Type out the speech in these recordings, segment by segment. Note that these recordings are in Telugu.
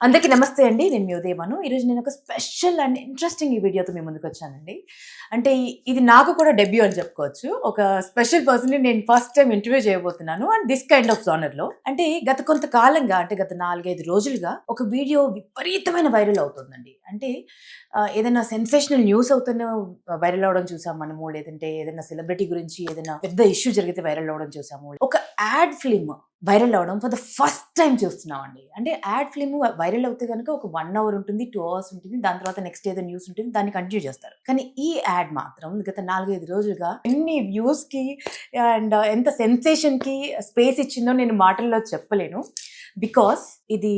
అందరికీ నమస్తే అండి. నేను మీ ఉదయమను. ఈరోజు నేను ఒక స్పెషల్ అండ్ ఇంట్రెస్టింగ్ ఈ వీడియోతో మీ ముందుకు వచ్చానండి. అంటే ఇది నాకు కూడా డెబ్యూ అని చెప్పుకోవచ్చు. ఒక స్పెషల్ పర్సన్‌ని నేను ఫస్ట్ టైమ్ ఇంటర్వ్యూ చేయబోతున్నాను అండ్ దిస్ కైండ్ ఆఫ్ జోనర్‌లో. అంటే కొంతకాలంగా అంటే గత 4, 5 రోజులుగా ఒక వీడియో విపరీతమైన వైరల్ అవుతుందండి. అంటే ఏదైనా సెన్సేషనల్ న్యూస్ అవుతున్న వైరల్ అవ్వడం చూసాం మనము. లేదంటే ఏదైనా సెలబ్రిటీ గురించి ఏదైనా పెద్ద ఇష్యూ జరిగితే వైరల్ అవ్వడం చూసాము. ఒక యాడ్ ఫిల్మ్ వైరల్ అవ్వడం ఫర్ ద ఫస్ట్ టైం చూస్తున్నామండి. అంటే యాడ్ ఫిల్మ్ వైరల్ అవుతే కనుక ఒక 1 అవర్ ఉంటుంది, 2 అవర్స్ ఉంటుంది. దాని తర్వాత నెక్స్ట్ ఏదో న్యూస్ ఉంటుంది, దాన్ని కంటిన్యూ చేస్తారు. కానీ ఈ యాడ్ మాత్రం గత 4, 5 రోజులుగా ఎన్ని వ్యూస్ కి అండ్ ఎంత సెన్సేషన్ కి స్పేస్ ఇచ్చిందో నేను మాటల్లో చెప్పలేను. బికాస్ ఇది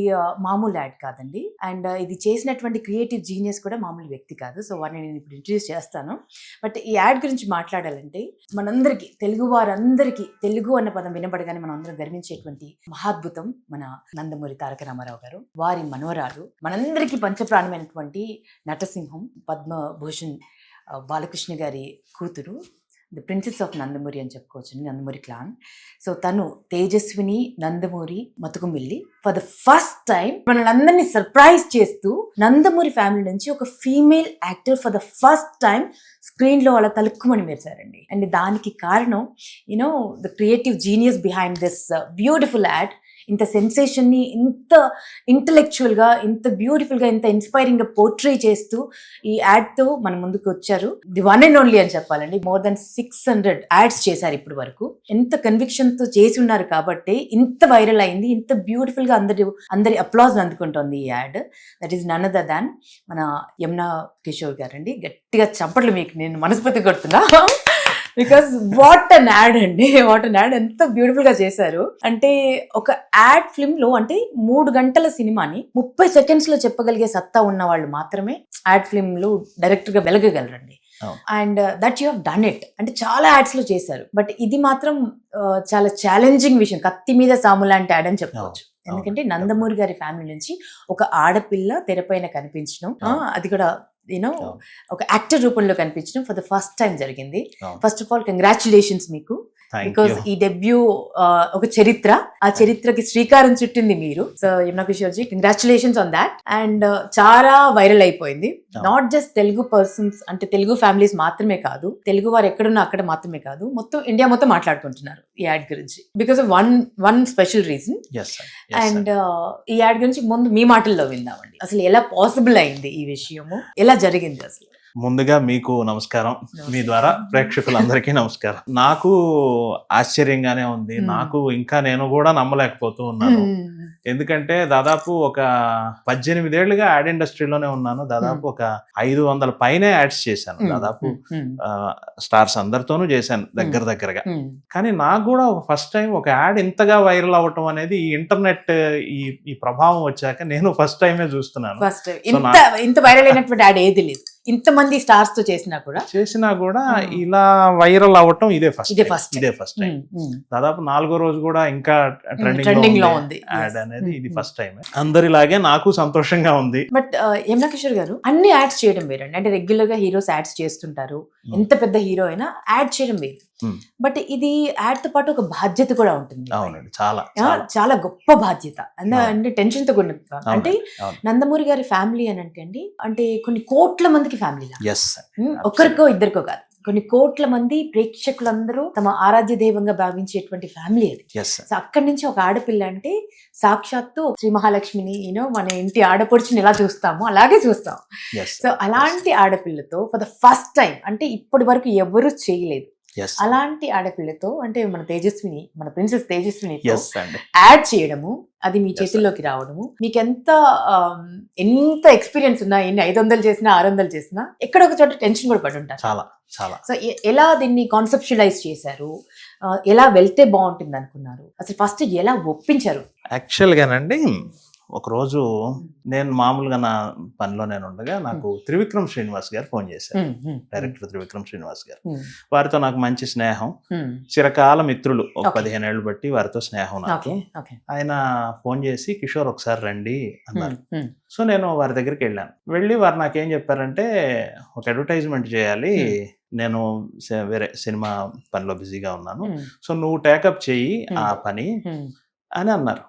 మామూలు యాడ్ కాదండి. అండ్ ఇది చేసినటువంటి క్రియేటివ్ జీనియస్ కూడా మామూలు వ్యక్తి కాదు. సో వారిని నేను ఇప్పుడు ఇంట్రడ్యూస్ చేస్తాను. బట్ ఈ యాడ్ గురించి మాట్లాడాలంటే మనందరికీ, తెలుగు వారందరికీ తెలుగు అన్న పదం వినబడగానే మనం అందరం గర్వించేటువంటి మహాద్భుతం మన నందమూరి తారక రామారావు గారు. వారి మనవరాలు, మనందరికీ పంచప్రాణమైనటువంటి నటసింహం పద్మభూషణ్ బాలకృష్ణ గారి కూతురు, ది ప్రిన్సెస్ ఆఫ్ నందమూరి అని చెప్పుకోవచ్చు, నందమూరి క్లాన్. సో తను Tejaswini Nandamuri Mathukumilli for the first time మనల్ని సర్ప్రైజ్ చేస్తూ నందమూరి ఫ్యామిలీ నుంచి ఒక female actor for the first time screen లో అలా తలుక్కుమని మెరిశారండి. అండ్ దానికి కారణం the creative genius behind this beautiful add. ఇంత సెన్సేషన్ ని ఇంత ఇంటలెక్చువల్ గా, ఇంత బ్యూటిఫుల్ గా, ఇంత ఇన్స్పైరింగ్ గా పోర్ట్రే చేస్తూ ఈ యాడ్ తో మన ముందుకు వచ్చారు. ది వన్ అండ్ ఓన్లీ అని చెప్పాలండి. మోర్ దెన్ 600 యాడ్స్ చేశారు ఇప్పటి వరకు. ఎంత కన్విక్షన్ తో చేసి ఉన్నారు కాబట్టి ఇంత వైరల్ అయింది, ఇంత బ్యూటిఫుల్ గా అందరి అప్లాజ్ అందుకుంటోంది ఈ ad. That is none other than మన యమునా కిషోర్ గారండి. గట్టిగా చప్పట్లు మీకు నేను మనస్ఫూర్తి కొడుతున్నా. బికాస్ వాట్ అన్ యాడ్ అండి, వాట్ అన్ యాడ్. ఎంత బ్యూటిఫుల్ గా చేశారు అంటే ఒక యాడ్ ఫిల్మ్ లో అంటే 3 గంటల సినిమాని 30 సెకండ్స్ లో చెప్పగలిగే సత్తా ఉన్న వాళ్ళు మాత్రమే యాడ్ ఫిల్మ్ లో డైరెక్టర్ గా వెలగగలరండి. And that you have done it. అంటే చాలా యాడ్స్ లో చేశారు, బట్ ఇది మాత్రం చాలా ఛాలెంజింగ్ విషయం. కత్తి మీద సాము లాంటి యాడ్ అని చెప్పవచ్చు. ఎందుకంటే నందమూరి గారి ఫ్యామిలీ నుంచి ఒక ఆడపిల్ల తెరపైన కనిపించడం, అది కూడా ఒక యాక్టర్ రూపంలో కనిపించడం ఫర్ ద ఫస్ట్ టైం జరిగింది. ఫస్ట్ ఆఫ్ ఆల్ కంగ్రాచులేషన్స్ మీకు. బికాస్ ఈ డెబ్యూ ఒక చరిత్ర, ఆ చరిత్రకి శ్రీకారం చుట్టింది మీరు. So Yamuna Kishore ji, congratulations on that. And చాలా వైరల్ అయిపోయింది. నాట్ జస్ట్ తెలుగు పర్సన్స్, అంటే తెలుగు ఫ్యామిలీస్ మాత్రమే కాదు, తెలుగు వారు ఎక్కడున్నా అక్కడ మాత్రమే కాదు, మొత్తం ఇండియా మొత్తం మాట్లాడుకుంటున్నారు ఈ యాడ్ గురించి. Because of one special reason. And ఈ యాడ్ గురించి ముందు మీ మాటల్లో విందామండి. అసలు ఎలా పాసిబుల్ అయింది ఈ విషయము, ఎలా జరిగింది అసలు? ముందుగా మీకు నమస్కారం, మీ ద్వారా ప్రేక్షకులందరికీ నమస్కారం. నాకు ఆశ్చర్యంగానే ఉంది. నాకు ఇంకా నేను కూడా నమ్మలేకపోతూ ఉన్నాను. ఎందుకంటే దాదాపు ఒక 18 ఏళ్లుగా యాడ్ ఇండస్ట్రీలోనే ఉన్నాను. దాదాపు ఒక 500 పైనే యాడ్స్ చేశాను. దాదాపు స్టార్స్ అందరితోనూ చేశాను దగ్గరగా. కానీ నాకు కూడా ఫస్ట్ టైం ఒక యాడ్ ఇంతగా వైరల్ అవ్వటం అనేది ఈ ఇంటర్నెట్ ఈ ప్రభావం వచ్చాక నేను ఫస్ట్ టైమే చూస్తున్నాను. ఇంత వైరల్ అయినటువంటి యాడ్ ఏది లేదు. ఇంతమంది స్టార్స్ తో చేసినా కూడా ఇలా వైరల్ అవ్వటం ఇదే ఫస్ట్ టైం. దాదాపు 4వ రోజు కూడా ఇంకా ట్రెండింగ్ లో ఉంది యాడ్ అనేది. ఇది ఫస్ట్ టైం. అందరిలాగే నాకు సంతోషంగా ఉంది. బట్ యమునా కిషోర్ గారు, అన్ని యాడ్స్ చేయడం వేరండి. అంటే రెగ్యులర్ గా హీరోస్ యాడ్స్ చేస్తుంటారు, ఎంత పెద్ద హీరో అయినా యాడ్ చేయడం వేరు. బట్ ఇది యాడ్ తో పాటు ఒక బాధ్యత కూడా ఉంటుంది. అవునండి, చాలా చాలా గొప్ప బాధ్యత. అంటే టెన్షన్ తో కూడా. అంటే నందమూరి గారి ఫ్యామిలీ అని అంటే కొన్ని కోట్ల మందికి ఫ్యామిలీ, ఒక్కరికో ఇద్దరికో కాదు, కొన్ని కోట్ల మంది ప్రేక్షకులందరూ తమ ఆరాధ్య దైవంగా భావించేటువంటి ఫ్యామిలీ అది. సో అక్కడి నుంచి ఒక ఆడపిల్ల అంటే సాక్షాత్తు శ్రీ మహాలక్ష్మిని, మన ఇంటి ఆడపడుచుని ఎలా చూస్తామో అలాగే చూస్తాం. సో అలాంటి ఆడపిల్లతో ఫర్ ద ఫస్ట్ టైం, అంటే ఇప్పటి వరకు ఎవరు చేయలేదు అలాంటి ఆడపిల్లతో, అంటే మన ప్రిన్సెస్ తేజస్విని యాడ్ చేయడము, అది మీ చేతుల్లోకి రావడము, మీకు ఎంత ఎక్స్పీరియన్స్ ఉన్నా, ఎన్ని 500 చేసినా 600 చేసినా ఎక్కడ ఒక చోట టెన్షన్ కూడా పడి ఉంటారు. చాలా. సో ఎలా దీన్ని కాన్సెప్చువలైజ్ చేశారు, ఎలా వెళ్తే బాగుంటుంది అనుకున్నారు, అసలు ఫస్ట్ ఎలా ఒప్పించారు? యాక్చువల్ గానండి, ఒకరోజు నేను మామూలుగా నా పనిలో నేను ఉండగా నాకు త్రివిక్రమ్ శ్రీనివాస్ గారు ఫోన్ చేశారు. డైరెక్టర్ త్రివిక్రమ్ శ్రీనివాస్ గారు. వారితో నాకు మంచి స్నేహం, చిరకాల మిత్రులు, ఒక 15 ఏళ్ళు బట్టి వారితో స్నేహం నాకు. ఆయన ఫోన్ చేసి కిషోర్ ఒకసారి రండి అన్నారు. సో నేను వారి దగ్గరికి వెళ్ళి వారు నాకేం చెప్పారంటే, ఒక అడ్వర్టైజ్మెంట్ చేయాలి, నేను వేరే సినిమా పనిలో బిజీగా ఉన్నాను, సో నువ్వు టేకప్ చెయ్యి ఆ పని, అని అన్నారు.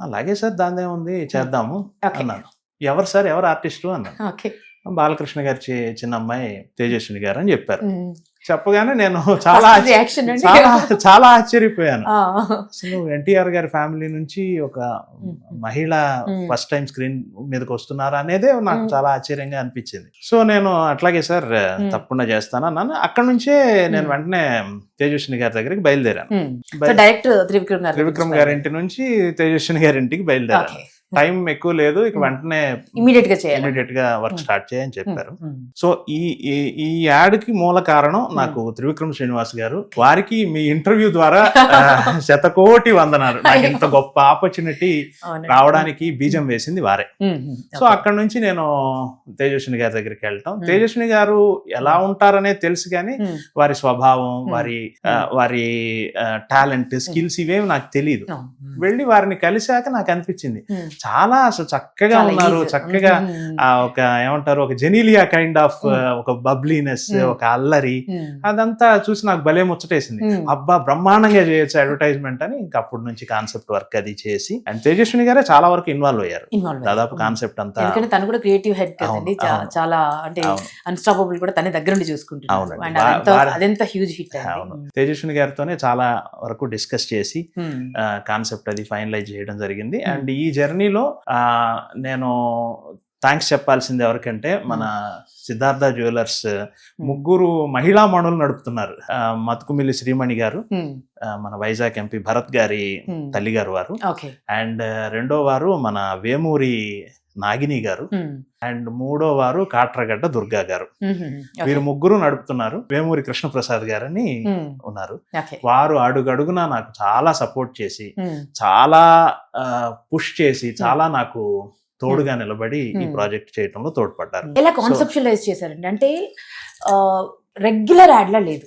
అలాగే సార్ దానిదే ఉంది చేద్దాము ఓకే అన్నాను. ఎవరు సార్, ఎవరు ఆర్టిస్టు అన్నాను. ఓకే బాలకృష్ణ గారి చిన్న అమ్మాయి తేజస్విని గారు అని చెప్పారు. చెప్పగానే నేను చాలా రియాక్షన్ అండి. చాలా చాలా ఆశ్చర్యపోయాను. అసలు ఎన్టీఆర్ గారి ఫ్యామిలీ నుంచి ఒక మహిళ ఫస్ట్ టైం స్క్రీన్ మీదకి వస్తున్నారా అనేదే నాకు చాలా ఆశ్చర్యంగా అనిపించింది. సో నేను అట్లాగే సార్ తప్పకుండా చేస్తాను అన్నాను. అక్కడ నుంచే నేను వెంటనే తేజస్విని గారి దగ్గరికి బయలుదేరాను. డైరెక్ట్ త్రివిక్రమ్ గారి ఇంటి నుంచి తేజస్విని గారి ఇంటికి బయలుదేరాను. టైం ఎక్కువ లేదు, ఇక వెంటనే ఇమీడియట్ గా వర్క్ స్టార్ట్ చేయని చెప్పారు. సో ఈ యాడ్ కి మూల కారణం నాకు త్రివిక్రమ్ శ్రీనివాస్ గారు. వారికి మీ ఇంటర్వ్యూ ద్వారా 100,000,000 వందనాలు. నాకు ఇంత గొప్ప ఆపర్చునిటీ రావడానికి బీజం వేసింది వారే. సో అక్కడ నుంచి నేను తేజస్విని గారి దగ్గరికి వెళ్ళటం. తేజస్విని గారు ఎలా ఉంటారనేది తెలుసు కానీ వారి స్వభావం, వారి టాలెంట్, స్కిల్స్ ఇవేమి నాకు తెలియదు. వెళ్ళి వారిని కలిశాక నాకు అనిపించింది చాలా అసలు చక్కగా ఉన్నారు. చక్కగా ఒక ఏమంటారు, ఒక జెనీలియా కైండ్ ఆఫ్ ఒక బబ్లీనెస్, ఒక అల్లరి, అదంతా చూసి నాకు భలే ముచ్చటేసింది. అబ్బా బ్రహ్మాండంగా చేయొచ్చు అడ్వర్టైజ్మెంట్ అని. ఇంకా అప్పటి నుంచి కాన్సెప్ట్ వర్క్ అది చేసి, అండ్ తేజస్విని గారే చాలా వరకు ఇన్వాల్వ్ అయ్యారు. దాదాపు కాన్సెప్ట్ అంతా, ఎందుకంటే తను కూడా క్రియేటివ్ హెడ్ కదండి. చాలా అంటే అన్స్టాపబుల్ కూడా తన దగ్గర నుండి చూసుకుంటున్నారు. అదెంత హ్యూజ్ హిట్. తేజస్విని గారితోనే చాలా వరకు డిస్కస్ చేసి కాన్సెప్ట్ అది ఫైనలైజ్ చేయడం జరిగింది. అండ్ ఈ జర్నీలో నేను థ్యాంక్స్ చెప్పాల్సింది ఎవరికంటే మన సిద్ధార్థ జ్యువెలర్స్ ముగ్గురు మహిళా మణులు నడుపుతున్నారు. మతుకుమిల్లి శ్రీమణి గారు, మన వైజాగ్ ఎంపీ భరత్ గారి తల్లి గారు వారు, అండ్ రెండో వారు మన వేమూరి నాగిని గారు, అండ్ మూడో వారు కాట్రగడ్డ దుర్గా గారు. వీరు ముగ్గురు నడుపుతున్నారు. వేమూరి కృష్ణప్రసాద్ గారని ఉన్నారు. వారు అడుగడుగునా నాకు చాలా సపోర్ట్ చేసి, చాలా పుష్ చేసి, చాలా నాకు తోడుగా నిలబడి ఈ ప్రాజెక్ట్ చేయడంలో తోడ్పడ్డారు. ఎలా కాన్సెప్షువలైజ్ చేశారండి అంటే రెగ్యులర్ యాడ్ లా లేదు.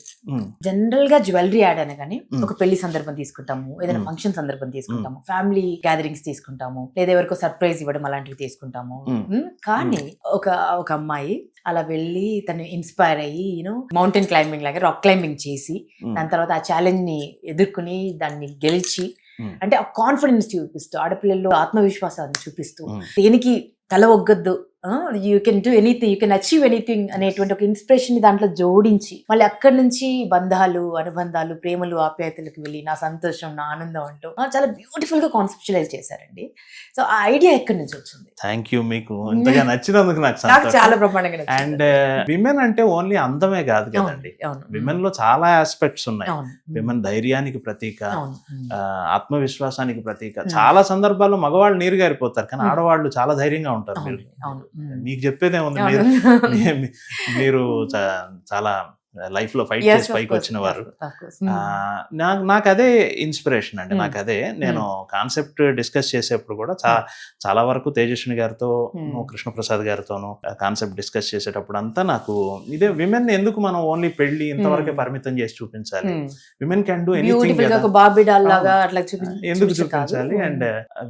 జనరల్ గా జ్యువెలరీ యాడ్ అనగానే ఒక పెళ్లి సందర్భం తీసుకుంటాము, ఏదైనా ఫంక్షన్ సందర్భం తీసుకుంటాము, ఫ్యామిలీ గ్యాదరింగ్స్ తీసుకుంటాము, లేదా ఎవరికో సర్ప్రైజ్ ఇవ్వడం అలాంటివి తీసుకుంటాము. కానీ ఒక అమ్మాయి అలా వెళ్ళి తను ఇన్స్పైర్ అయ్యి మౌంటైన్ క్లైంబింగ్ లాగా రాక్ క్లైంబింగ్ చేసి, దాని తర్వాత ఆ ఛాలెంజ్ ని ఎదుర్కొని దాన్ని గెలిచి, అంటే ఆ కాన్ఫిడెన్స్ చూపిస్తూ, ఆడపిల్లల్లో ఆత్మవిశ్వాసాన్ని చూపిస్తూ, దేనికి తల ఒగ్గద్దు, you can do anything, you can achieve anything అనేటువంటి ఒక ఇన్స్పిరేషన్ ని దాంట్లో జోడించి, మళ్ళీ అక్కడి నుంచి బంధాలు, అనుబంధాలు, ప్రేమలు, ఆప్యాయతలకు వెళ్ళి నా సంతోషం, నా ఆనందం అంటూ చాలా బ్యూటిఫుల్ గా కాన్సెప్చువలైజ్ చేశారండి. సో ఆ ఐడియా ఎక్కడి నుంచి వచ్చింది? థ్యాంక్ యూ, మీకు ఇంతగా నచ్చినందుకు నాకు చాలా బ్రహ్మాండంగా నచ్చింది. అండ్ విమెన్ అంటే ఓన్లీ అందమే కాదు కదండి, విమెన్ లో చాలా ఆస్పెక్ట్స్ ఉన్నాయి. విమెన్ ధైర్యానికి ప్రతీక, ఆత్మవిశ్వాసానికి ప్రతీక. చాలా సందర్భాల్లో మగవాళ్ళు నీరు గారిపోతారు, కానీ ఆడవాళ్ళు చాలా ధైర్యంగా ఉంటారు. మీకు చెప్పేదేముంది, మీరు చాలా లైఫ్ లో ఫైట్ చేసి పైకి వచ్చిన వారు. నాకు అదే ఇన్స్పిరేషన్ అండి. నాకు అదే, నేను కాన్సెప్ట్ డిస్కస్ చేసేప్పుడు కూడా చాలా వరకు తేజస్విని గారితో, కృష్ణప్రసాద్ గారితోనూ కాన్సెప్ట్ డిస్కస్ చేసేటప్పుడు అంతా నాకు ఇదే, విమెన్ ఎందుకు మనం ఓన్లీ పెళ్లి ఇంతవరకే పరిమితం చేసి చూపించాలి, విమెన్ కెన్ డూ ఎనీథింగ్, ఎందుకు చూపించాలి, and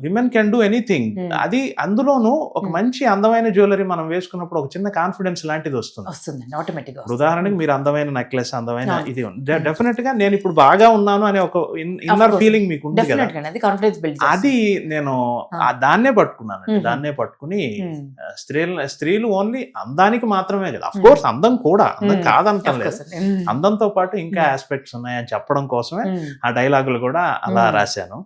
women can do anything. అది అందులోనూ ఒక మంచి అందమైన జ్యువెలరీ మనం వేసుకున్నప్పుడు ఒక చిన్న కాన్ఫిడెన్స్ లాంటిది వస్తుంది ఆటోమేటిక్. ఉదాహరణకి మీరు అందమైన నెక్లెస్, అందమైన ఇది డెఫినెట్ గా నేను ఇప్పుడు బాగా ఉన్నాను అనే ఒక ఇన్నర్ ఫీలింగ్ మీకు ఉంది కదా, అది నేను దాన్నే పట్టుకున్నాను. దాన్నే పట్టుకుని స్త్రీలు ఓన్లీ అందానికి మాత్రమే కదా, అఫ్ కోర్స్ అందం కూడా, అందం కాదంటాం లేదు, అందంతో పాటు ఇంకా ఆస్పెక్ట్స్ ఉన్నాయని చెప్పడం కోసమే ఆ డైలాగులు కూడా అలా రాశాను.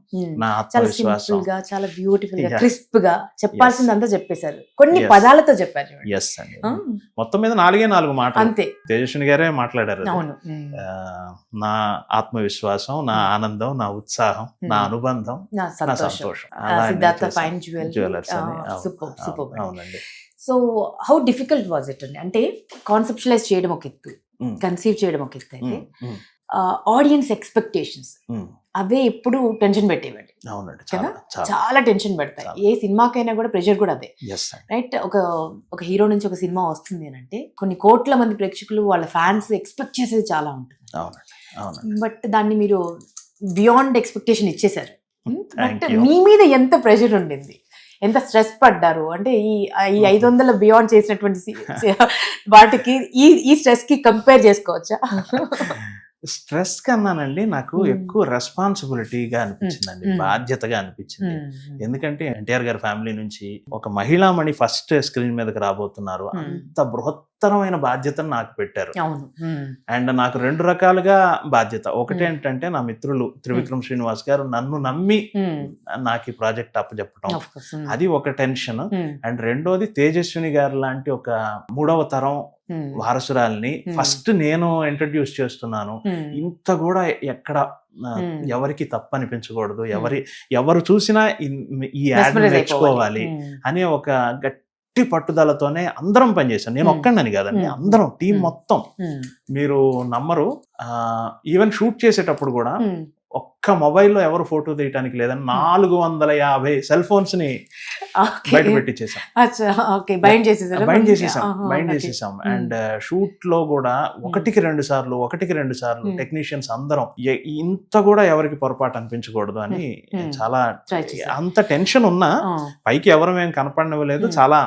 నా ఆత్మవిశ్వాసం చాలా బ్యూటిఫుల్ గా, క్రిస్ప్ గా చెప్పాల్సిందంతా చెప్పేశారు, కొన్ని పదాలతో చెప్పారు. ఎస్ అండి, మొత్తం మీద 4 మాటలు అంతే తేజస్విని గారే మాట్లాడారు. నా ఆత్మవిశ్వాసం, నా ఆనందం, నా ఉత్సాహం, నా అనుబంధం, నా సంతోషం. జ్యువెలర్స్ అని. అవునండి. So how difficult was it అండి? అంటే కాన్సెప్చువలైజ్ చేయడం ఒక ఎత్తు, కన్సీవ్ చేయడం ఒక ఎత్తు అయితే ఆడియన్స్ ఎక్స్పెక్టేషన్స్ అవే ఎప్పుడు టెన్షన్ పెట్టేవాడి కదా, చాలా టెన్షన్ పెడతాయి. ఏ సినిమాకైనా కూడా ప్రెషర్ కూడా అదే, రైట్? ఒక హీరో నుంచి ఒక సినిమా వస్తుంది అని అంటే కొన్ని కోట్ల మంది ప్రేక్షకులు, వాళ్ళ ఫ్యాన్స్ ఎక్స్పెక్ట్ చేసేది చాలా ఉంటుంది. బట్ దాన్ని మీరు బియాండ్ ఎక్స్పెక్టేషన్ ఇచ్చేసారు. బట్ మీ మీద ఎంత ప్రెషర్ ఉండింది, ఎంత స్ట్రెస్ పడ్డారు అంటే ఈ 500 బియాండ్ చేసినటువంటి వాటికి ఈ స్ట్రెస్ కి కంపేర్ చేసుకోవచ్చా? స్ట్రెస్ కన్నానండి నాకు ఎక్కువ రెస్పాన్సిబిలిటీగా అనిపించిందండి, బాధ్యతగా అనిపించింది. ఎందుకంటే ఎన్టీఆర్ గారి ఫ్యామిలీ నుంచి ఒక మహిళామణి ఫస్ట్ స్క్రీన్ మీదకి రాబోతున్నారు, అంత బృహత్తరమైన బాధ్యతను నాకు పెట్టారు. అండ్ నాకు 2 రకాలుగా బాధ్యత. ఒకటేంటంటే నా మిత్రులు త్రివిక్రమ్ శ్రీనివాస్ గారు నన్ను నమ్మి నాకు ఈ ప్రాజెక్ట్ అప్పచెప్పడం, అది ఒక టెన్షన్. అండ్ రెండోది తేజస్విని గారు లాంటి ఒక 3వ తరం వారసురాల్ని ఫస్ట్ నేను ఇంట్రడ్యూస్ చేస్తున్నాను, ఇంత కూడా ఎక్కడ ఎవరికి తప్పు అనిపించకూడదు, ఎవరు చూసినా ఈ యాడ్ నేర్చుకోవాలి అనే ఒక గట్టి పట్టుదలతోనే అందరం పనిచేశాను. నేను ఒక్కడని కాదండి, అందరం టీం మొత్తం. మీరు నమ్మరు, ఈవెన్ షూట్ చేసేటప్పుడు కూడా ఒక్క మొబైల్లో ఎవరు ఫోటో తీయటానికి లేదని 450 సెల్ ఫోన్స్ ని బయట పెట్టించేసాం. బైండ్ చేసేసాం. అండ్ షూట్ లో కూడా ఒకటికి రెండు సార్లు టెక్నీషియన్స్ అందరం ఇంత కూడా ఎవరికి పొరపాటు అనిపించకూడదు అని చాలా అంత టెన్షన్ ఉన్నా పైకి ఎవరు మేము కనపడలేదు, చాలా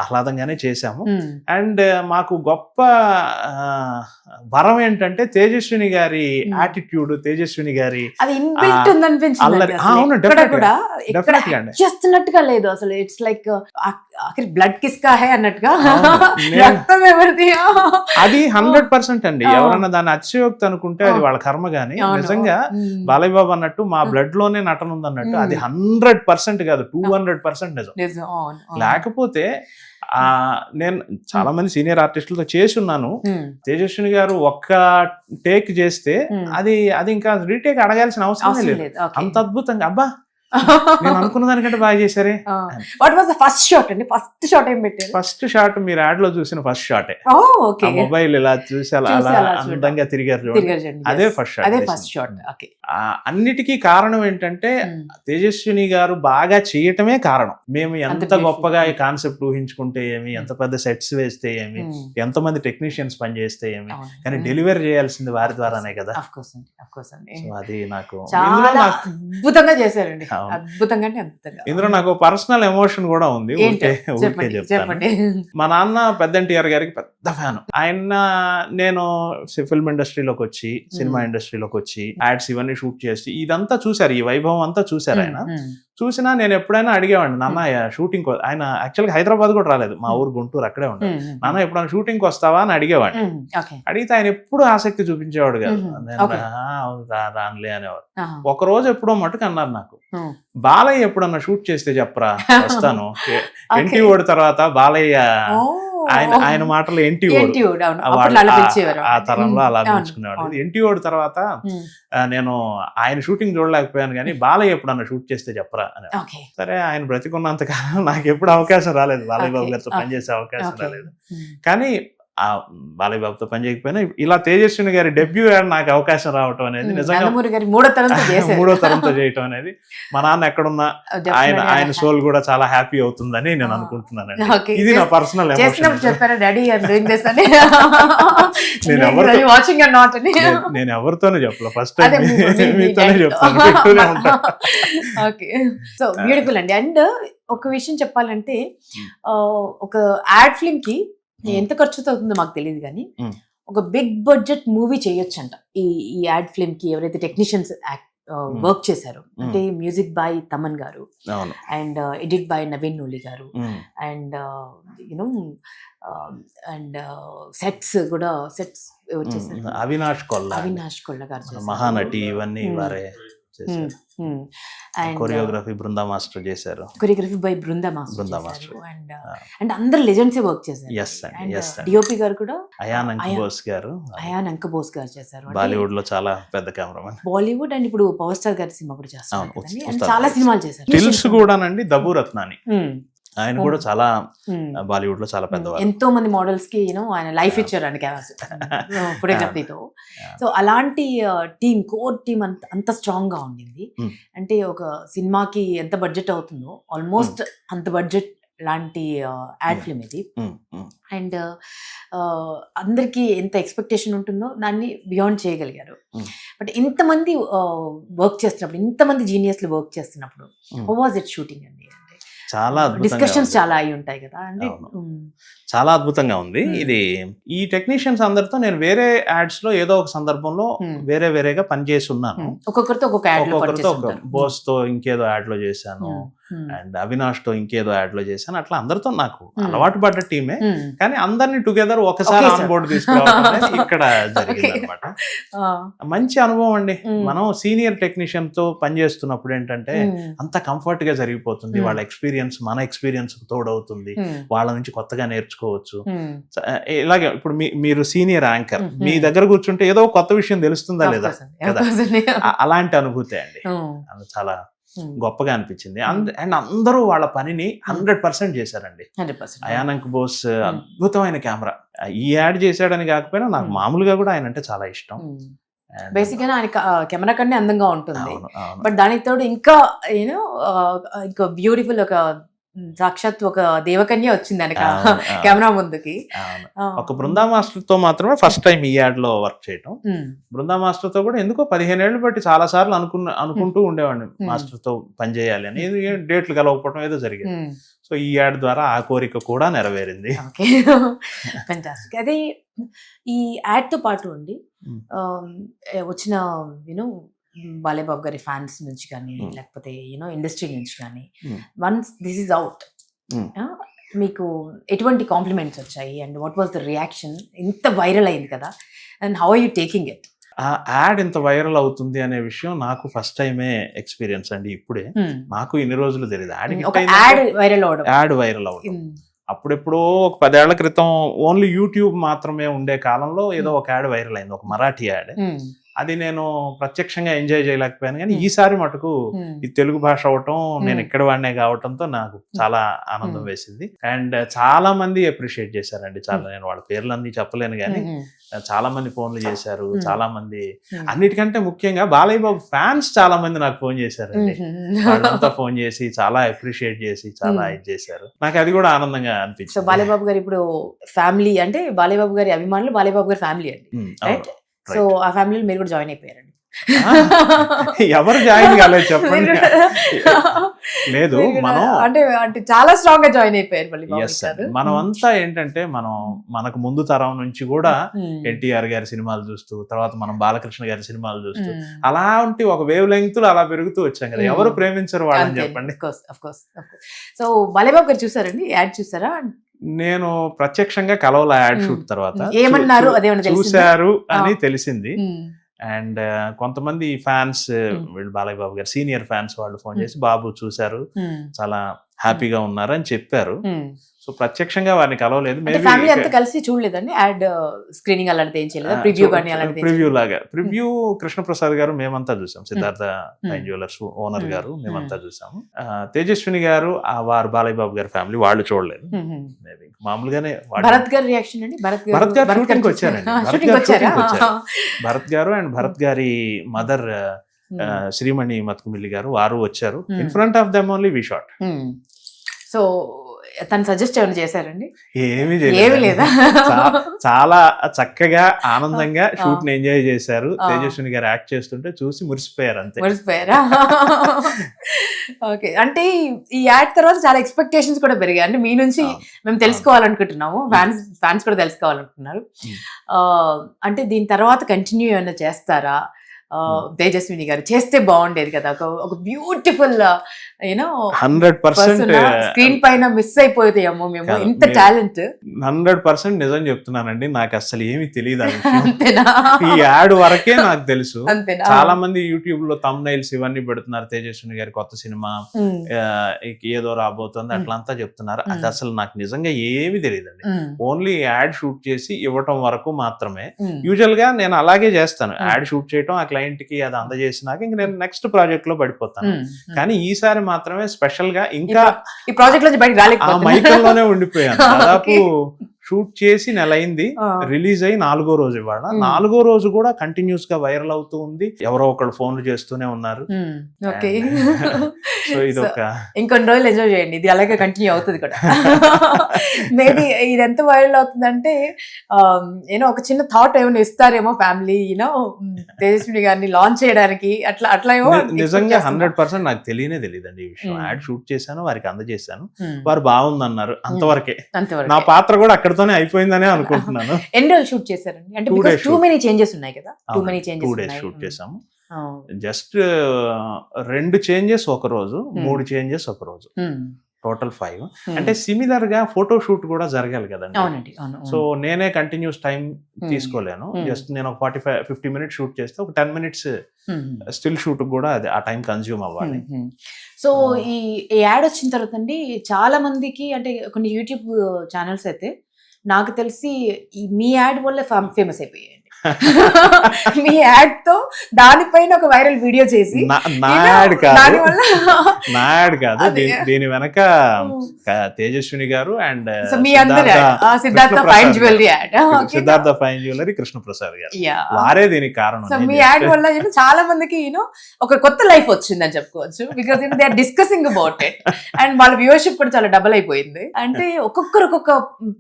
ఆహ్లాదంగానే చేశాము. అండ్ మాకు గొప్ప వరం ఏంటంటే తేజస్విని గారి యాటిట్యూడ్, తేజస్విని గారి చేస్తున్నట్టుగా లేదు అసలు. ఇట్స్ లైక్ బ్లడ్ కిస్కా హై అన్నట్టుగా అది 100% అండి. ఎవరన్నా దాన్ని అతిశయోక్తి అనుకుంటే అది వాళ్ళ కర్మ. గాని నిజంగా బాలయ్య బాబు అన్నట్టు మా బ్లడ్ లోనే నటన ఉంది అన్నట్టు అది 100% కాదు, 200% నిజం. లేకపోతే నేను చాలా మంది సీనియర్ ఆర్టిస్టులతో చేసి ఉన్నాను. తేజస్విని గారు ఒక్క టేక్ చేస్తే అది ఇంకా రీటేక్ అడగాల్సిన అవసరం లేదు. అంత అద్భుతంగా అబ్బా నేను అనుకున్న దానికంటే బాగా చేశారే. What was the first shot అండి? ఫస్ట్ షాట్ ఏం పెట్టారు? ఫస్ట్ షాట్ మీరు యాడ్ లో చూసిన ఫస్ట్ షాటే. మొబైల్ ఇలా చూసి అలా అందంగా తిరిగారు, అదే ఫస్ట్ షాట్. అన్నిటికీ కారణం ఏంటంటే తేజస్విని గారు బాగా చేయటమే కారణం. మేము ఎంత గొప్పగా ఈ కాన్సెప్ట్ ఊహించుకుంటే ఏమి, ఎంత పెద్ద సెట్స్ వేస్తే ఏమి, ఎంతమంది టెక్నీషియన్స్ పని చేస్తే ఏమి, కానీ డెలివరీ చేయాల్సింది వారి ద్వారానే కదా. అది నాకు అద్భుతంగా చేశారండి, అద్భుతంగా. ఇందులో నాకు పర్సనల్ ఎమోషన్ కూడా ఉంది. చెప్పండి. మా నాన్న పెద్ద ఎన్టీఆర్ గారికి పెద్ద ఫ్యాన్. ఆయన నేను ఫిల్మ్ ఇండస్ట్రీలోకి వచ్చి, సినిమా ఇండస్ట్రీలోకి వచ్చి, యాడ్స్ ఇవన్నీ షూట్ చేసి ఇదంతా చూసారు, ఈ వైభవం అంతా చూసారు. ఆయన చూసినా నేను ఎప్పుడైనా అడిగేవాడిని, నాన్న షూటింగ్, ఆయన యాక్చువల్గా హైదరాబాద్ కూడా రాలేదు, మా ఊరు గుంటూరు, అక్కడే ఉంటాడు. నాన్న ఎప్పుడైనా షూటింగ్ వస్తావా అని అడిగేవాడిని. అడిగితే ఆయన ఎప్పుడు ఆసక్తి చూపించేవాడు కాదు. రానులే అనేవాడు. ఒక రోజు ఎప్పుడో మటుకు అన్నారు నాకు, బాలయ్య ఎప్పుడన్నా షూట్ చేస్తే చెప్పరా వస్తాను. ఎన్టీ ఓడి తర్వాత బాలయ్య, ఆయన మాటలు ఎన్టీ ఓడు ఆ తరంలో అలా పిలుచుకునేవాడు. ఎన్టీ ఓడి తర్వాత నేను ఆయన షూటింగ్ చూడలేకపోయాను కానీ బాలయ్య ఎప్పుడన్నా షూట్ చేస్తే చెప్పరా అని. సరే, ఆయన బ్రతికున్నంత కాలం నాకు ఎప్పుడు అవకాశం రాలేదు, బాలయ్య బాబు గారితో పనిచేసే అవకాశం రాలేదు. కానీ ఆ బాలయ్య బాబుతో పని చేయకపోయినా ఇలా తేజస్విని గారి డెబ్యూ నాకు అవకాశం రావటం అనేది నిజంగా 3వ తరంతో చేయటం అనేది మా నాన్న ఎక్కడున్నా ఆయన సోల్ కూడా చాలా హ్యాపీ అవుతుందని నేను అనుకుంటున్నానండి. ఇది నా పర్సనల్ ఎమోషన్. నేను ఎవరితోనే చెప్పలే, ఫస్ట్ టైం మీతోనే చెప్తాను. సో బ్యూటిఫుల్ అండి. అండ్ ఒక విషయం చెప్పాలంటే, ఒక యాడ్ ఫిల్మ్ కి ఎంత ఖర్చుతో అవుతుందో మాకు తెలియదు కానీ ఒక బిగ్ బడ్జెట్ మూవీ చేయొచ్చంట ఈ యాడ్ ఫిల్మ్ కి. ఎవరైతే టెక్నీషియన్స్ వర్క్ చేశారు అంటే మ్యూజిక్ బై తమన్ గారు, and edit by Naveen Nooli గారు, అండ్ యూనో అండ్ సెట్స్ కూడా ఎవరు చేశారు? అవినాష్ కొల్ల గారు, మహానటి, ఇవన్నీ వారే చేశారు. కొరియోగ్రఫీ బృందా మాస్టర్ చేశారు. Choreography by Brinda master. And అందరు లెజెండ్స్ వర్క్ చేశారు. డిఓపి గారు కూడా అయాన్ అంక బోస్ గారు చేశారు. బాలీవుడ్ లో చాలా పెద్ద కెమెరామెన్. బాలీవుడ్ అండ్ ఇప్పుడు పవర్ స్టార్ గారి సినిమా కూడా చేస్తారు, చాలా సినిమాలు చేశారు. టిల్స్ కూడానండి, దబు రత్నాని ఆయన కూడా చాలా బాలీవుడ్ లో చాలా పెద్దవారు. ఎంతో మంది మోడల్స్ కి ఆయన లైఫ్ ఇచ్చారు అండి ఫోటోగ్రఫీతో. సో అలాంటి టీమ్, కోర్ టీమ్ అంత స్ట్రాంగ్ గా ఉండింది. అంటే ఒక సినిమాకి ఎంత బడ్జెట్ అవుతుందో ఆల్మోస్ట్ అంత బడ్జెట్ లాంటి యాడ్ ఫిల్మ్ ఇది. అండ్ అందరికి ఎంత ఎక్స్పెక్టేషన్ ఉంటుందో దాన్ని బియాండ్ చేయగలిగారు. బట్ ఇంతమంది వర్క్ చేస్తున్నప్పుడు, ఇంతమంది జీనియస్లు వర్క్ చేస్తున్నప్పుడు, హౌ వాజ్ ఇట్ షూటింగ్ అండి? చాలా అద్భుతంగా డిస్కషన్స్ ఉంది. చాలా అయి ఉంటాయి కదా అంటే. అవును. చాలా అద్భుతంగా ఉంది. Hmm. ఇది ఈ టెక్నీషియన్స్ అందరితో నేను వేరే యాడ్స్ లో ఏదో ఒక సందర్భంలో వేరేగా పనిచేసి ఉన్నాను. ఒక్కొక్కరితో ఒక్కొక్క యాడ్ లో ఒక్కొక్కరితో ఒక పనిచేస్తుంటారు. బోస్ తో ఇంకేదో యాడ్ లో చేశాను, అండ్ అవినాష్ తో ఇంకేదో యాడ్ లో చేశాను. అట్లా అందరితో నాకు అలవాటు పడ్డ టీమే, కానీ అందరినీ టుగెదర్ ఒకసారి ఆన్ బోర్డు తీసుకురావడం అనేది ఇక్కడ జరిగింది అనమాట. మంచి అనుభవం అండి. మనం సీనియర్ టెక్నీషియన్ తో పనిచేస్తున్నప్పుడు ఏంటంటే అంత కంఫర్ట్ గా జరిగిపోతుంది. వాళ్ళ ఎక్స్పీరియన్స్ మన ఎక్స్పీరియన్స్ తోడవుతుంది, వాళ్ళ నుంచి కొత్తగా నేర్చుకోవచ్చు. ఇలాగే ఇప్పుడు మీరు సీనియర్ యాంకర్, మీ దగ్గర కూర్చుంటే ఏదో కొత్త విషయం తెలుస్తుందా లేదా కదా, అలాంటి అనుభూతి అండి. అది చాలా గొప్పగా అనిపించింది. అండ్ అందరూ వాళ్ళ పనిని 100% చేశారండి. అయానంక్ బోస్ అద్భుతమైన కెమెరా. ఈ యాడ్ చేశాడని కాకపోయినా నాకు మామూలుగా కూడా ఆయన అంటే చాలా ఇష్టం. బేసిక్ గా ఆయన కెమెరా కన్నా అందంగా ఉంటుంది, బట్ దానికి తోడు ఇంకా యూనో ఇంకా బ్యూటిఫుల్ ఒక సాక్షాత్ ఒక దేవకన్య వచ్చింది ఆయన కెమెరా ముందుకి. ఒక బృందా మాస్టర్ తో మాత్రమే ఫస్ట్ టైం ఈ యాడ్ లో వర్క్ చేయటం. బృందా మాస్టర్ తో కూడా ఎందుకో 15 ఏళ్ళు బట్టి చాలా సార్లు అనుకుంటూ ఉండేవాడిని మాస్టర్ తో పనిచేయాలి అని. డేట్లు కలవకపోవడం ఏదో జరిగింది. సో ఈ యాడ్ ద్వారా ఆ కోరిక కూడా నెరవేరింది. అదే ఈ యాడ్ తో పాటు అండి వచ్చిన యూనో బాలేబాబు గారి ఫ్యాన్స్ నుంచి కానీ లేకపోతే యూనో ఇండస్ట్రీ నుంచి కానీ వన్స్ దిస్ ఈజ్ అవుట్ మీకు ఎటువంటి కాంప్లిమెంట్స్ వచ్చాయి and what was the reaction? ఇంత వైరల్ అయింది కదా, and how are you taking it? ఆ యాడ్ ఇంత వైరల్ అవుతుంది అనే విషయం నాకు ఫస్ట్ టైమే ఎక్స్పీరియన్స్ అండి. ఇప్పుడే నాకు ఇన్ని రోజులు తెలియదు యాడ్ వైరల్ అవడం. అప్పుడెప్పుడో ఒక 10 ఏళ్ల క్రితం ఓన్లీ యూట్యూబ్ మాత్రమే ఉండే కాలంలో ఏదో ఒక యాడ్ వైరల్ అయింది, ఒక మరాఠీ యాడ్. అది నేను ప్రత్యక్షంగా ఎంజాయ్ చేయలేకపోయాను, కానీ ఈసారి మటుకు ఈ తెలుగు భాష అవటం, నేను ఇక్కడ వాడినే కావటంతో నాకు చాలా ఆనందం వేసింది. అండ్ చాలా మంది అప్రిషియేట్ చేశారండి. చాలా, నేను వాళ్ళ పేర్లన్నీ చెప్పలేను కానీ చాలా మంది ఫోన్లు చేశారు. చాలా మంది, అన్నిటికంటే ముఖ్యంగా బాలయ్య బాబు ఫ్యాన్స్ చాలా మంది నాకు ఫోన్ చేశారండి. వాళ్ళంతా ఫోన్ చేసి చాలా అప్రిషియేట్ చేసి చాలా ఇది చేశారు. నాకు అది కూడా ఆనందంగా అనిపించింది. సో బాలయ్య బాబు గారు ఇప్పుడు ఫ్యామిలీ అంటే బాలయ్య బాబు గారి అభిమానులు బాలయ్య బాబు గారి ఫ్యామిలీ అండి, రైట్? సో ఆ ఫ్యామిలీలో మీరు కూడా జాయిన్ అయిపోయారండి. ఎవరు జాయిన్ కాలేదు చెప్పండి. లేదు, మనం అంటే చాలా స్ట్రాంగ్ గా జాయిన్ అయిపోయారు. మనం అంతా ఏంటంటే మనకు ముందు తరం నుంచి కూడా ఎన్టీఆర్ గారి సినిమాలు చూస్తూ, తర్వాత మనం బాలకృష్ణ గారి సినిమాలు చూస్తూ, అలాంటి ఒక వేవ్ లెంగ్త్ అలా పెరుగుతూ వచ్చాం కదా. ఎవరు ప్రేమించరు వాళ్ళని చెప్పండి. సో బాలయ్యబాబు గారు చూసారండి యాడ్? చూసారా? నేను ప్రత్యక్షంగా కలవల యాడ్ షూట్ తర్వాత. ఏమన్నారు? చూశారు అని తెలిసింది. అండ్ కొంతమంది ఫ్యాన్స్, వీళ్ళు బాలయ్య బాబు గారు సీనియర్ ఫ్యాన్స్ వాళ్ళు ఫోన్ చేసి బాబు చూశారు, చాలా హ్యాపీగా ఉన్నారు అని చెప్పారు. సో ప్రత్యక్షంగా వారిని కలవలేదు. ఫ్యామిలీ అంతా కలిసి చూడలేదండి యాడ్ స్క్రీనింగ్ అలాంటిది ఏం చేయలేదు? ప్రివ్యూ కానీ అలాంటిది? ప్రివ్యూ లాగా, ప్రివ్యూ కృష్ణప్రసాద్ గారు మేమంతా చూసాం, సిద్ధార్థ ఫైన్ జ్యువెలర్స్ ఓనర్ గారు మేమంతా చూసాము. తేజస్విని గారు వారు బాలయ్య బాబు గారి ఫ్యామిలీ వాళ్ళు చూడలేదు. మామూలుగానే భరత్ గారి రియాక్షన్ అండి? భరత్ గారు షూటింగ్ వచ్చారండి. భరత్ గారు అండ్ భరత్ గారి మదర్ శ్రీమణి మత్కుమిల్లి గారు వారు వచ్చారు. In front of them only we shot. So తను సజెస్ట్ ఏమైనా చేశారండి? ఏమీ లేదా? చాలా చక్కగా ఆనందంగా షూట్ ని ఎంజాయ్ చేశారు. తేజస్విని గారు యాక్ట్ చేస్తుంటే చూసి మురిసిపోయారు, అంతే. మురిసిపోయారా? ఓకే. అంటే ఈ యాడ్ తర్వాత చాలా ఎక్స్పెక్టేషన్స్ కూడా పెరిగాయి. అంటే మీ నుంచి మేము తెలుసుకోవాలనుకుంటున్నాము, ఫ్యాన్స్ కూడా తెలుసుకోవాలనుకుంటున్నారు. అంటే దీని తర్వాత కంటిన్యూ ఏమైనా చేస్తారా? తేజస్విని గారు చేస్తే బాగుండేది కదా, ఒక బ్యూటిఫుల్ యూనో 100% స్క్రీన్ పైన మిస్ అయిపోతాయేమో మేము, ఇంత టాలెంట్. 100% నిజం చెప్తున్నానండి. నాకు అసలు ఏమీ తెలియదు ఈ యాడ్ వరకే నాకు తెలుసు. చాలా మంది యూట్యూబ్ లో థంబ్నైల్స్ ఇవన్నీ పెడుతున్నారు, తేజస్విని గారి కొత్త సినిమా ఏదో రాబోతుంది అట్లంతా చెప్తున్నారు. అది అసలు నాకు నిజంగా ఏమీ తెలియదండి. ఓన్లీ యాడ్ షూట్ చేసి ఇవ్వటం వరకు మాత్రమే. యూజువల్ గా నేను అలాగే చేస్తాను, యాడ్ షూట్ చేయటం, ఆ క్లయింట్ కి అది అందజేసినాక ఇంక నేను నెక్స్ట్ ప్రాజెక్ట్ లో పడిపోతాను. కానీ ఈసారి మాత్రమే స్పెషల్ గా ఇంకా ఈ ప్రాజెక్ట్ లో బయటకు రాలేకపోయాను, మైకల్లోనే ఉండిపోయాను. దాదాపు షూట్ చేసి నెల అయింది, రిలీజ్ అయ్యి 4వ రోజు ఇవాళ. 4వ రోజు కూడా కంటిన్యూస్ గా వైరల్ అవుతూ ఉంది, ఎవరో ఒకళ్ళు ఫోన్లు చేస్తూనే ఉన్నారు. ఓకే, సో ఇది ఒక ఇంకొన్ని రోజులు ఎంజాయ్ చేయండి, ఇది అలాగే కంటిన్యూ అవుతుంది కూడా. మేబీ ఇది ఎంత వైరల్ అవుతుందంటే యూనో ఒక చిన్న థాట్ ఏమైనా ఇస్తారేమో ఫ్యామిలీ, యూనో తేజస్విని గారిని లాంచ్ చేయడానికి, అట్లా అట్లా ఏమో. నిజంగా 100% నాకు తెలియదండి ఈ విషయం. యాడ్ షూట్ చేశాను, వారికి అందజేశాను, వారు బాగుందన్నారు, అంతవరకే. నా పాత్ర కూడా అక్కడితోనే అయిపోయిందనే అనుకుంటున్నాను. ఎన్ని రోజులు షూట్ చేశారండి? అంటే టూ మెనీ చేంజెస్ ఉన్నాయి కదా, 2 days షూట్ చేసాము. జస్ట్ 2 చేంజెస్ ఒక రోజు, 3 చేంజెస్ ఒక రోజు, టోటల్ 5. అంటే సిమిలర్ గా ఫోటో షూట్ కూడా జరగాలి కదండి. సో నేనే కంటిన్యూస్ టైం తీసుకోలేను. జస్ట్ నేను ఒక 45-50 minutes షూట్ చేస్తే ఒక 10 minutes స్టిల్ షూట్ కూడా అది ఆ టైం కన్జ్యూమ్ అవ్వాలి. సో ఈ యాడ్ వచ్చిన తర్వాత అండి చాలా మందికి, అంటే కొన్ని యూట్యూబ్ ఛానల్స్ అయితే నాకు తెలిసి మీ యాడ్ వల్ల ఫేమస్ అయిపోయాయండి. మీ యాడ్ తో దానిపైన ఒక వైరల్ వీడియో చేసి, నా యాడ్ కాదు, దీని వెనక తేజస్విని గారు and Siddhartha fine jewellery add, Siddhartha fine jewellery Krishnaprasad గారు, వారే దీనికి కారణం. సో మీ యాడ్ వల్ల చాలా మందికి ఒక కొత్త లైఫ్ వచ్చిందని చెప్పుకోవచ్చు. Because they are discussing about it and వాళ్ళ వ్యూవర్షిప్ కూడా చాలా డబుల్ అయిపోయింది. అంటే ఒక్కొక్కరు ఒక్కొక్క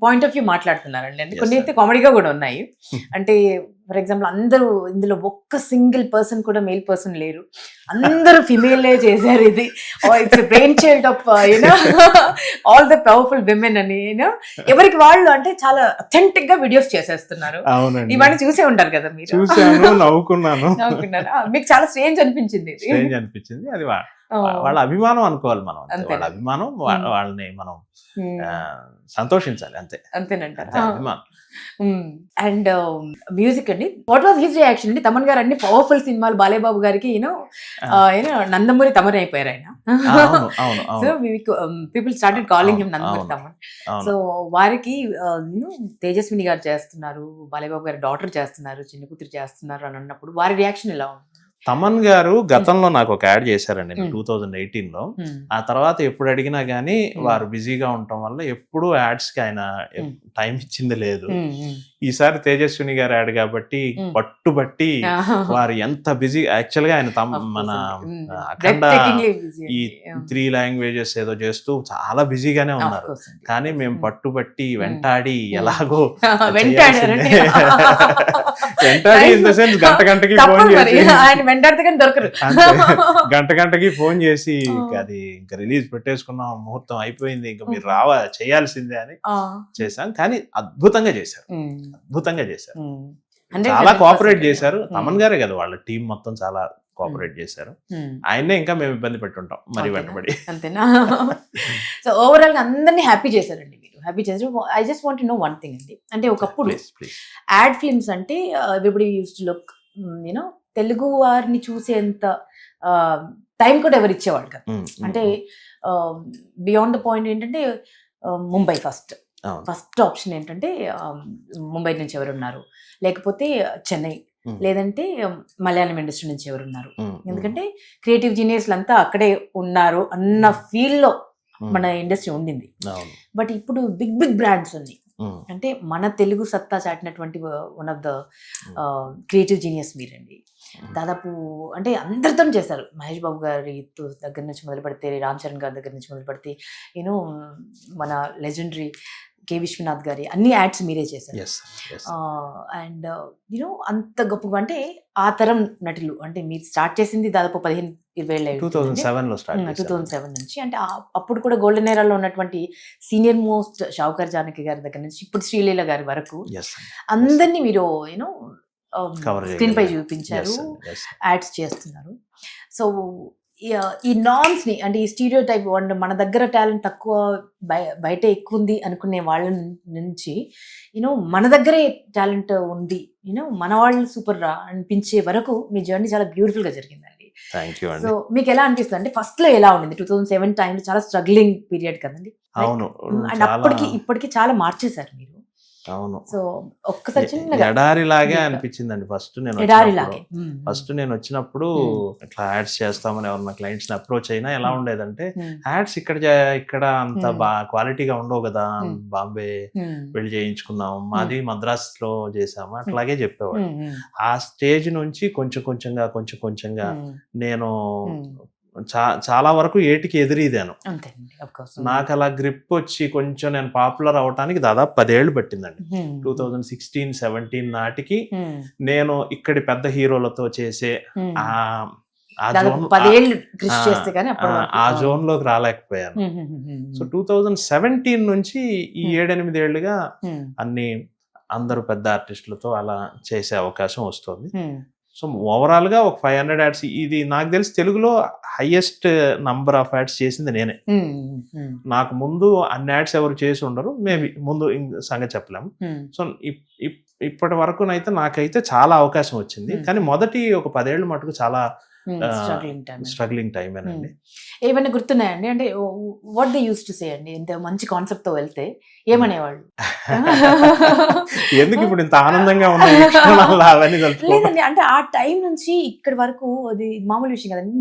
పాయింట్ ఆఫ్ వ్యూ మాట్లాడుతున్నారండి. అంటే కొన్ని అయితే కామెడీగా కూడా ఉన్నాయి. అంటే ఫర్ ఎగ్జాంపుల్ అందరూ ఇందులో ఒక్క సింగిల్ పర్సన్ కూడా మేల్ పర్సన్ లేరు, అందరూ ఫిమేలే చేశారు. ఇది it's brain child of all the powerful women అని ఎవరికి వాళ్ళు అంటే చాలా అథెంటిక్ గా వీడియోస్ చేసేస్తున్నారు. ఇవన్నీ చూసే ఉంటారు కదా మీరు. నవ్వుకున్నాను. మీకు చాలా స్ట్రేంజ్ అనిపించింది. అది వాళ్ళ అభిమానం అనుకోవాలి మనం, వాళ్ళ అభిమానం, వాళ్ళని మనం సంతోషించాలి, అంతేనంటారు. అభిమానం. అండ్ మ్యూజిక్ అండి, వాట్ వాజ్ హిస్ రియాక్షన్ అండి? తమన్ గారు అన్ని పవర్ఫుల్ సినిమాలు, బాలేబాబు గారికి నందమూరి తమన్ అయిపోయారు ఆయన. So people started calling him Nandamuri Thaman. So వారికి తేజస్విని గారు చేస్తున్నారు, బాలేబాబు గారి డాటర్ చేస్తున్నారు, చిన్న కూతురు చేస్తున్నారు అని అన్నప్పుడు వారి రియాక్షన్ ఎలా ఉంది? తమన్ గారు గతంలో నాకు ఒక యాడ్ చేశారండి 2018లో. ఆ తర్వాత ఎప్పుడు అడిగినా గానీ వారు బిజీగా ఉండటం వల్ల ఎప్పుడు యాడ్స్ కి ఆయన టైం ఇచ్చింది లేదు. ఈసారి తేజస్విని గారు యాడ్ కాబట్టి పట్టుబట్టి వారు ఎంత బిజీ. యాక్చువల్ గా ఆయన మన అఖండ ఈ 3 languages ఏదో చేస్తూ చాలా బిజీగానే ఉన్నారు. కానీ మేము పట్టుబట్టి వెంటాడి ఎలాగో వెంటాడి ఇన్ ద సెన్స్ గంటకి ఫోన్ చేసి గంటకి ఫోన్ చేసి అది ఇంకా రిలీజ్ పెట్టేసుకున్నాం, ముహూర్తం అయిపోయింది, ఇంకా మీరు చేయాల్సిందే అని చేశాం. కానీ అద్భుతంగా చేశారు. చాలా కోఆపరేట్ చేశారు. తమన్ గారే కదా, వాళ్ళ టీం మొత్తం చాలా కోఆపరేట్ చేశారు. ఆయన్నే ఇంకా మేము ఇబ్బంది పెట్టుంటాం మరి వెంటబడి. అంతేనా? సో ఓవరాల్ గా అందరినీ హ్యాపీ చేశారండి మీరు. హ్యాపీ చేశారు. I just want to know one thing అండి. అంటే ఒకప్పుడు యాడ్ ఫిల్మ్స్ అంటే everybody used to look Telugu వారిని చూసేంత టైం కూడా ఎవరు ఇచ్చేవాళ్ళు కదా. అంటే బియాండ్ ద పాయింట్ ఏంటంటే ముంబై ఫస్ట్ ఆప్షన్ ఏంటంటే ముంబై నుంచి ఎవరున్నారు, లేకపోతే చెన్నై, లేదంటే మలయాళం ఇండస్ట్రీ నుంచి ఎవరున్నారు. ఎందుకంటే క్రియేటివ్ జీనియస్లు అంతా అక్కడే ఉన్నారు అన్న ఫీల్ లో మన ఇండస్ట్రీ ఉండింది. బట్ ఇప్పుడు బిగ్ బ్రాండ్స్ ఉన్నాయి. అంటే మన తెలుగు సత్తా చాటినటువంటి one of the creative genius మీరండి. దాదాపు అంటే అందరితో చేశారు. మహేష్ బాబు గారి దగ్గర నుంచి మొదలు పెడితే, రామ్ చరణ్ గారి దగ్గర నుంచి మొదలు పెడితే, మన లెజెండరీ కే విశ్వనాథ్ గారి అన్ని యాడ్స్ మీరే చేశారు. అండ్ అంత గొప్పగా అంటే ఆ తరం నటులు, అంటే మీరు స్టార్ట్ చేసింది దాదాపు 15-20 2007 నుంచి. అంటే అప్పుడు కూడా గోల్డెన్ ఏరాలో ఉన్నటువంటి సీనియర్ మోస్ట్ షావుకర్ జానకి గారి దగ్గర నుంచి ఇప్పుడు శ్రీలీల గారి వరకు అందరినీ మీరు స్క్రీన్ పై చూపించారు, యాడ్స్ చేస్తున్నారు. సో ఈ నార్మ్స్ ని, అంటే ఈ స్టీరియో టైప్, మన దగ్గర టాలెంట్ తక్కువ, బయట ఎక్కువ ఉంది అనుకునే వాళ్ళ నుంచి మన దగ్గరే టాలెంట్ ఉంది, మన వాళ్ళు సూపర్ రా అనిపించే వరకు మీ జర్నీ చాలా బ్యూటిఫుల్ గా జరిగిందండి. సో మీకు ఎలా అనిపిస్తుంది? అంటే ఫస్ట్ లో ఎలా ఉండింది? 2007 టైంలో చాలా స్ట్రగ్లింగ్ పీరియడ్ కదండి. అండ్ ఇప్పటికి చాలా మార్చేశారు మీరు. అవును. సో ఒక్కసారి చిన్నగా ఎడారిలాగే deep. అనిపించిందిందండి ఫస్ట్ నేను ఎడారిలాగే ఫస్ట్ నేను వచ్చినప్పుడు ఇట్లా యాడ్స్ చేస్తామని ఎవరన్నా క్లయింట్స్ ని అప్రోచ్ అయినా ఎలా ఉండేదంటే యాడ్స్ ఇక్కడ అంత క్వాలిటీగా ఉండవు కదా, బాంబే వెళ్ళి చేయించుకున్నాం, మాది మద్రాస్ లో చేసాము అట్లాగే చెప్పేవాడు. ఆ స్టేజ్ నుంచి కొంచెం కొంచెంగా నేను చాలా వరకు ఏటికి ఎదిరీదాను. నాకు అలా గ్రిప్ వచ్చి కొంచెం నేను పాపులర్ అవటానికి దాదాపు 10 ఏళ్ళు పట్టిందండి. 2016-17 నాటికి నేను ఇక్కడి పెద్ద హీరోలతో చేసే ఆ జోన్ లోకి రాలేకపోయాను. సో 2017 నుంచి ఈ 7-8 ఏళ్లుగా అందరూ పెద్ద ఆర్టిస్టులతో అలా చేసే అవకాశం వస్తుంది. సో ఓవరాల్ గా ఒక 500 యాడ్స్, ఇది నాకు తెలిసి తెలుగులో హైయెస్ట్ నంబర్ ఆఫ్ యాడ్స్ చేసింది నేనే. నాకు ముందు అన్ని యాడ్స్ ఎవరు చేసి ఉండరు, మేబీ ముందు సంగతి చెప్పలేము. సో ఇప్పటి వరకు నాకైతే చాలా అవకాశం వచ్చింది. కానీ మొదటి ఒక 10 ఏళ్ళు మటుకు చాలా స్ట్రగ్లింగ్ టైం అండి. ఏమైనా గుర్తున్నాయండి? అంటే what they use to say అండి, ఇంత మంచి కాన్సెప్ట్ తో వెళ్తే ఏమనేవాళ్ళు? ఎందుకు ఇప్పుడు ఇంత ఆనందంగా లేదండి, అంటే ఆ టైం నుంచి ఇక్కడి వరకు అది మామూలు విషయం కదండి.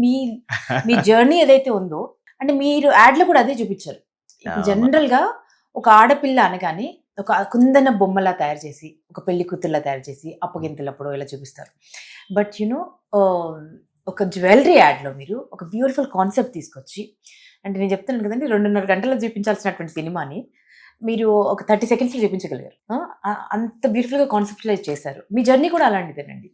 మీ జర్నీ ఏదైతే ఉందో, అంటే మీరు యాడ్ లో కూడా అదే చూపించారు. జనరల్ గా ఒక ఆడపిల్ల అనగానే ఒక కుందన బొమ్మలా తయారు చేసి, ఒక పెళ్లి కూతుర్లా తయారు చేసి అప్పగింతలప్పుడు ఇలా చూపిస్తారు. బట్ యునో ఒక జ్యువెలరీ యాడ్లో మీరు ఒక బ్యూటిఫుల్ కాన్సెప్ట్ తీసుకొచ్చి, అంటే నేను చెప్తున్నాను కదండి, 2.5 గంటల్లో చూపించాల్సినటువంటి సినిమాని మీరు ఒక 30 సెకండ్స్లో చూపించగలిగారు. అంత బ్యూటిఫుల్గా కాన్సెప్టులైజ్ చేశారు. మీ జర్నీ కూడా అలాంటిదేనండి.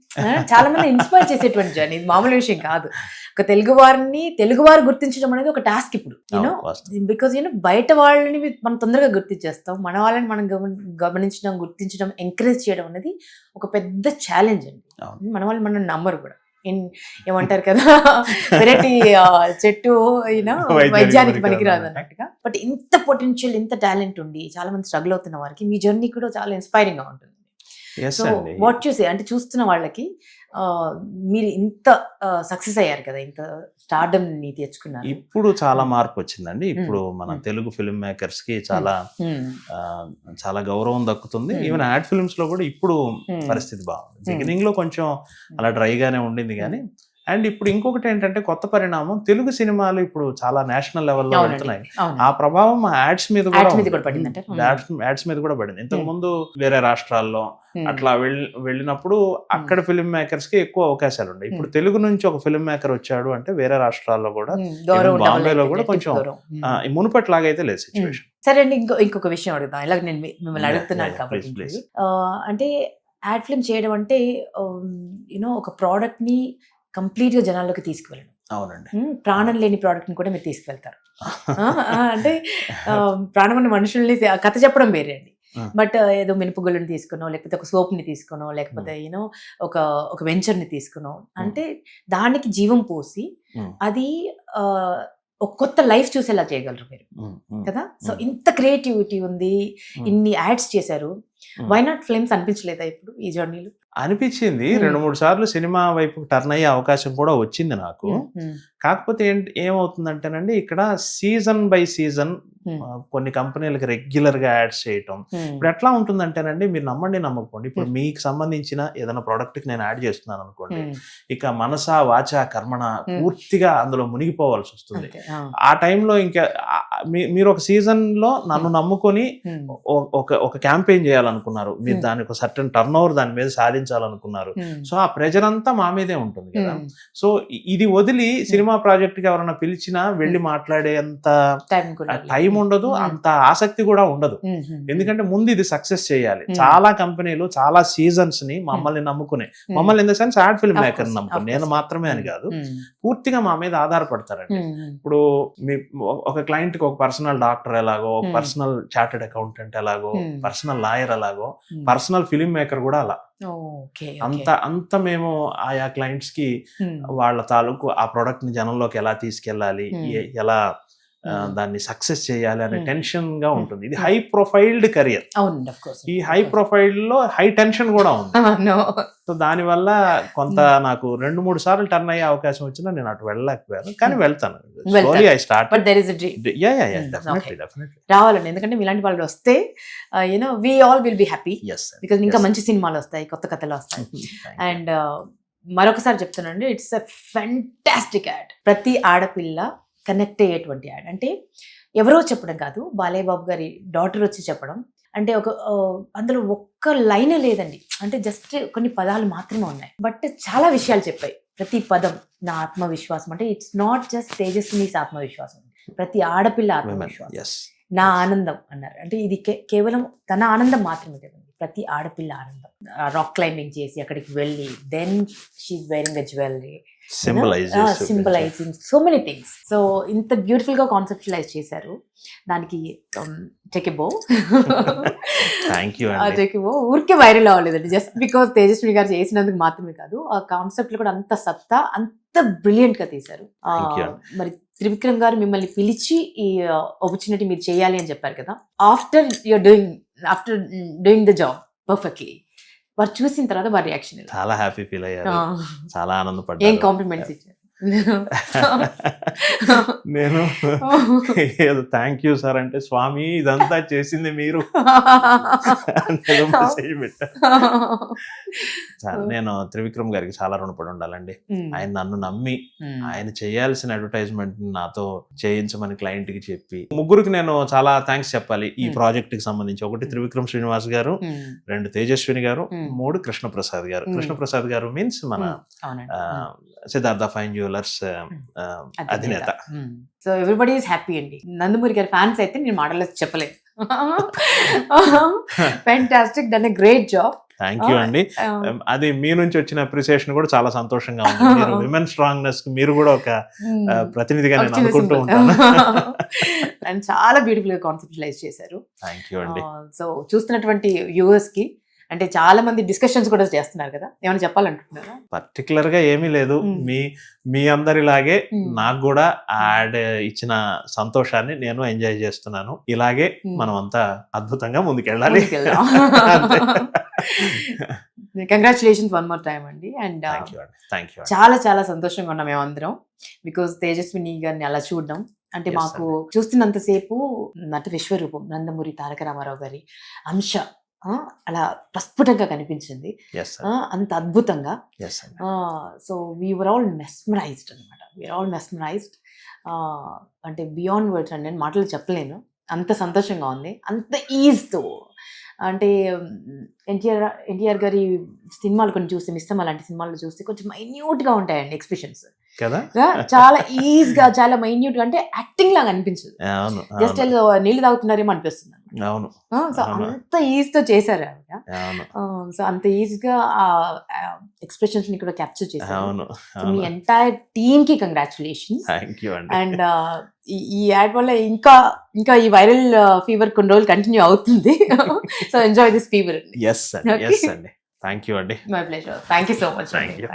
చాలా మంది ఇన్స్పైర్ చేసేటువంటి జర్నీ, ఇది మామూలు విషయం కాదు. ఒక తెలుగువారు గుర్తించడం అనేది ఒక టాస్క్ ఇప్పుడు, యూనో, బికాజ్ యూనో బయట వాళ్ళని మనం తొందరగా గుర్తించేస్తాం, మన వాళ్ళని మనం గమనించడం, గుర్తించడం, ఎంకరేజ్ చేయడం అనేది ఒక పెద్ద ఛాలెంజ్ అండి. మన వాళ్ళు మనం నమ్మరు కూడా. ఏమంటారు కదా, వెరైటీ చెట్టు అయినా వైద్యానికి పనికిరాదు అన్నట్టుగా. బట్ ఇంత పొటెన్షియల్, ఇంత టాలెంట్ ఉండి చాలా మంది స్ట్రగుల్ అవుతున్న వారికి మీ జర్నీ కూడా చాలా ఇన్స్పైరింగ్ గా ఉంటుంది. సో వాట్ చూసే, అంటే చూస్తున్న వాళ్ళకి మీరు ఇంత సక్సెస్ అయ్యారు కదా, ఇంత స్టార్డమ్ ని తెచ్చుకున్నారు. ఇప్పుడు చాలా మార్పు వచ్చిందండి. ఇప్పుడు మన తెలుగు ఫిల్మ్ మేకర్స్ కి చాలా గౌరవం దక్కుతుంది. ఈవెన్ యాడ్ ఫిల్మ్స్ లో కూడా ఇప్పుడు పరిస్థితి బాగుంది. బిగినింగ్ లో కొంచెం అలా డ్రైగానే ఉండింది కానీ, అండ్ ఇప్పుడు ఇంకొకటి ఏంటంటే కొత్త పరిణామం, తెలుగు సినిమాలు ఇప్పుడు చాలా నేషనల్ లెవెల్లో వెళ్తున్నాయి. ఆ ప్రభావం యాడ్స్ మీద కూడా పడింది. ఇంతకు ముందు వేరే రాష్ట్రాల్లో అట్లా వెళ్ళినప్పుడు అక్కడ ఫిల్మ్ మేకర్స్ కి ఎక్కువ అవకాశాలు ఉన్నాయి. ఇప్పుడు తెలుగు నుంచి ఒక ఫిల్మ్ మేకర్ వచ్చాడు అంటే వేరే రాష్ట్రాల్లో కూడా, బాంబేలో కూడా కొంచెం మునుపట్లాగైతే లేదు సిచ్యువేషన్. సరే అండి, ఇంకొక విషయం అడుగుతాం, ఇలా నేను మిమ్మల్ని అడుగుతున్నాను కాబట్టి. అంటే యాడ్ ఫిల్మ్ చేయడం అంటే యూనో ఒక ప్రోడక్ట్ ని కంప్లీట్ గా జనాల్లోకి తీసుకువెళ్ళడం. అవునండి, ప్రాణం లేని ప్రోడక్ట్ ని కూడా మీరు తీసుకువెళ్తారు. అంటే ప్రాణం ఉన్న మనుషుల్ని కథ చెప్పడం వేరే అండి. బట్ ఏదో మినపగుళ్ళని తీసుకునో, లేకపోతే ఒక సోప్ ని తీసుకునో, లేకపోతే యూనో ఒక వెంచర్ ని తీసుకునో, అంటే దానికి జీవం పోసి అది ఒక కొత్త లైఫ్ చూసేలా చేయగలరు మీరు కదా. సో ఇంత క్రియేటివిటీ ఉంది, ఇన్ని యాడ్స్ చేశారు. వై నాట్ ఫిల్మ్స్ అనిపించలేదా ఇప్పుడు ఈ జర్నీలో? అనిపించింది. 2-3 సార్లు సినిమా వైపు టర్న్ అయ్యే అవకాశం కూడా వచ్చింది నాకు. కాకపోతే ఏమవుతుందంటేనండి, ఇక్కడ సీజన్ బై సీజన్ కొన్ని కంపెనీలకి రెగ్యులర్ గా యాడ్స్ చేయటం. ఇప్పుడు ఎట్లా ఉంటుందంటేనండి, మీరు నమ్మండి నమ్మకపోండి, ఇప్పుడు మీకు సంబంధించిన ఏదైనా ప్రోడక్ట్ కి నేను యాడ్ చేస్తున్నాను అనుకోండి, ఇక మనసా వాచా కర్మణ పూర్తిగా అందులో మునిగిపోవాల్సి వస్తుంది. ఆ టైంలో ఇంకా మీరు ఒక సీజన్ లో నన్ను నమ్ముకొని ఒక క్యాంపెయిన్ చేయాలనుకున్నారు, మీరు దానికి ఒక సర్టన్ టర్న్ ఓవర్ దాని మీద సాధించాలనుకున్నారు. సో ఆ ప్రెజర్ అంతా మా మీదే ఉంటుంది కదా. సో ఇది వదిలి సినిమా ప్రాజెక్ట్ కి ఎవరైనా పిలిచినా వెళ్ళి మాట్లాడేంత టైం ఉండదు, అంత ఆసక్తి కూడా ఉండదు. ఎందుకంటే ముందు ఇది సక్సెస్ చేయాలి. చాలా కంపెనీలు చాలా సీజన్స్ ని మమ్మల్ని నమ్ముకునే, మమ్మల్ని in the sense ad film maker నమ్ముకుని, నేను మాత్రమే అని కాదు, పూర్తిగా మా మీద ఆధారపడతారండి. ఇప్పుడు మీ ఒక క్లయింట్ కి ఒక పర్సనల్ డాక్టర్ ఎలాగో, పర్సనల్ చార్టెడ్ అకౌంటెంట్ ఎలాగో, పర్సనల్ లాయర్ ఎలాగో, పర్సనల్ ఫిల్మ్ మేకర్ కూడా అలా. అంత మేము ఆయా క్లయింట్స్ కి వాళ్ళ తాలూకు ఆ ప్రొడక్ట్ ని జనంలోకి ఎలా తీసుకెళ్ళాలి, ఎలా దాన్ని సక్సెస్ చేయాలి అనే టెన్షన్ గా ఉంటుంది. ఇది హై ప్రొఫైల్డ్ కెరియర్. అవునండి, ఆఫ్ కోర్స్. ఈ హై ప్రొఫైల్ లో హై టెన్షన్ కూడా ఉంది. సో దాని వల్ల కొంత నాకు 2-3 సార్లు టర్న్ అయ్యే అవకాశం వచ్చినా నేను అటు వెళ్ళలేకపోయాను, కానీ వెళ్తాను. Slowly I started. But there is a dream. Yeah, definitely. రావాలండి, ఎందుకంటే మీలాంటి వాళ్ళు వస్తే we all will be happy. Yes, because ఇంకా మంచి సినిమాలు వస్తాయి, కొత్త కథలు వస్తాయి. అండ్ మరొకసారి చెప్తున్నానండి, ఇట్స్ అ ఫెంటాస్టిక్ యాడ్. ప్రతి ఆడపిల్ల కనెక్ట్ అయ్యేటువంటి యాడ్. అంటే ఎవరో చెప్పడం కాదు, బాలయ్య బాబు గారి డాటర్ వచ్చి చెప్పడం. అంటే అందులో ఒక్క లైన్ లేదండి, అంటే జస్ట్ కొన్ని పదాలు మాత్రమే ఉన్నాయి, బట్ చాలా విషయాలు చెప్పాయి. ప్రతి పదం నా ఆత్మవిశ్వాసం. అంటే ఇట్స్ నాట్ జస్ట్ తేజస్వినిస్ ఆత్మవిశ్వాసం, ప్రతి ఆడపిల్ల ఆత్మవిశ్వాసం. నా ఆనందం అన్నారు, అంటే ఇది కేవలం తన ఆనందం మాత్రమే కదండి, ప్రతి ఆడపిల్ల ఆనందం. రాక్ క్లైంబింగ్ చేసి అక్కడికి వెళ్ళి then she wearing the jewellery, symbolising so many things. So ఇంత బ్యూటిఫుల్ గా కాన్సెప్చువలైజ్ చేశారు. దానికి టెకెబో ఊరికే వైరల్ అవ్వలేదండి, జస్ట్ బికాస్ తేజస్విని గారు చేసినందుకు మాత్రమే కాదు, ఆ కాన్సెప్ట్ లో కూడా అంత సత్తా, అంత బ్రిలియంట్ గా తీశారు. మరి త్రివిక్రమ్ గారు మిమ్మల్ని పిలిచి ఈ ఆపర్చునిటీ మీరు చేయాలి అని చెప్పారు కదా, after doing the job perfectly, వారు చూసిన తర్వాత వారి రియాక్షన్ చాలా హ్యాపీ ఫీల్ అయ్యారు, చాలా ఆనందపడ్డారు. ఏం కాంప్లిమెంట్స్ ఇచ్చారు? నేను ఏదో థ్యాంక్ యూ సార్ అంటే, స్వామి ఇదంతా చేసింది మీరు. నేను త్రివిక్రమ్ గారికి చాలా రుణపడి ఉండాలండి. ఆయన నన్ను నమ్మి ఆయన చేయాల్సిన అడ్వర్టైజ్మెంట్ నాతో చేయించమని క్లయింట్ కి చెప్పి, ముగ్గురికి నేను చాలా థ్యాంక్స్ చెప్పాలి ఈ ప్రాజెక్ట్ కి సంబంధించి. 1 త్రివిక్రమ్ శ్రీనివాస్ గారు, 2 తేజస్విని గారు, 3 కృష్ణప్రసాద్ గారు. కృష్ణప్రసాద్ గారు మీన్స్ మన సిద్ధార్థ ఫైన్ జ్యువెలర్స్ అధినేత. సో ఎవ్రీబడి ఈస్ హ్యాపీ అండి. నందమూరి గారి ఫ్యాన్స్ అయితే నేను మాటల్లో చెప్పలేదు. Fantastic, done a great job. Thank you అండి. అది మీ నుంచి వచ్చిన అప్రిసియేషన్ కూడా చాలా సంతోషంగా ఉంది. మీరు విమెన్ స్ట్రాంగ్నెస్ కి మీరు కూడా ఒక ప్రతినిధిగా నేను అనుకుంటూ ఉంటాను. అండ్ చాలా బ్యూటిఫుల్ గా కాన్సెప్చువలైజ్ చేశారు. థ్యాంక్ యూ అండి. సో చూస్తున్నటువంటి వ్యూవర్స్ కి, అంటే చాలా మంది డిస్కషన్స్ కూడా చేస్తున్నారు కదా, ఏమైనా చెప్పాలంటున్నారా? పర్టికులర్ గా ఏమీ లేదు, మీ అందరిలాగే నాకు కూడా యాడ్ ఇచ్చిన సంతోషాన్ని నేను ఎంజాయ్ చేస్తున్నాను. ఇలాగే మనం అంతా అద్భుతంగా ముందుకెళ్ళాలి. కంగ్రాచులేషన్స్ వన్ మోర్ టైమ్ అండి. అండ్ చాలా చాలా సంతోషంగా ఉన్నాం మేమందరం, బికాస్ తేజస్విని గారిని అలా చూడడం అంటే మాకు చూస్తున్నంతసేపు నట విశ్వరూపం నందమూరి తారక రామారావు గారి అంశ అలా ప్రస్ఫుటంగా కనిపించింది, అంత అద్భుతంగా. సో వీఆర్ ఆల్ మెస్మరైజ్డ్ అనమాట, వీఆర్ ఆల్ మెస్మరైజ్డ్. అంటే బియాండ్ వర్డ్స్ అండి, నేను మాటలు చెప్పలేను, అంత సంతోషంగా ఉంది, అంత ఈజ్తో. అంటే ఎన్టీఆర్ గారి సినిమాలు కొన్ని చూస్తే, మిస్సమ్మ లాంటి సినిమాలు చూస్తే కొంచెం మైన్యూట్గా ఉంటాయండి ఎక్స్ప్రెషన్స్, చాలా ఈజీగా, చాలా మైన్యూట్ గా, అంటే యాక్టింగ్ లాగా అనిపించదు, జస్ట్ నీళ్ళు తాగుతున్నారేమో అనిపిస్తుంది. సో అంత ఈజీతో చేశారు ఆవిడ. సో అంత ఈజీగా ఆ ఎక్స్ప్రెషన్స్ ని కూడా క్యాప్చర్ చేశారు. మీ ఎంటైర్ టీమ్ కి కంగ్రాచులేషన్స్. అండ్ ఈ యాడ్ వల్ల ఇంకా ఈ వైరల్ ఫీవర్ కొన్ని రోజులు కంటిన్యూ అవుతుంది. So enjoy this fever. Yes అండి. థ్యాంక్ యూ అండి. My pleasure. Thank you so much. Thank you.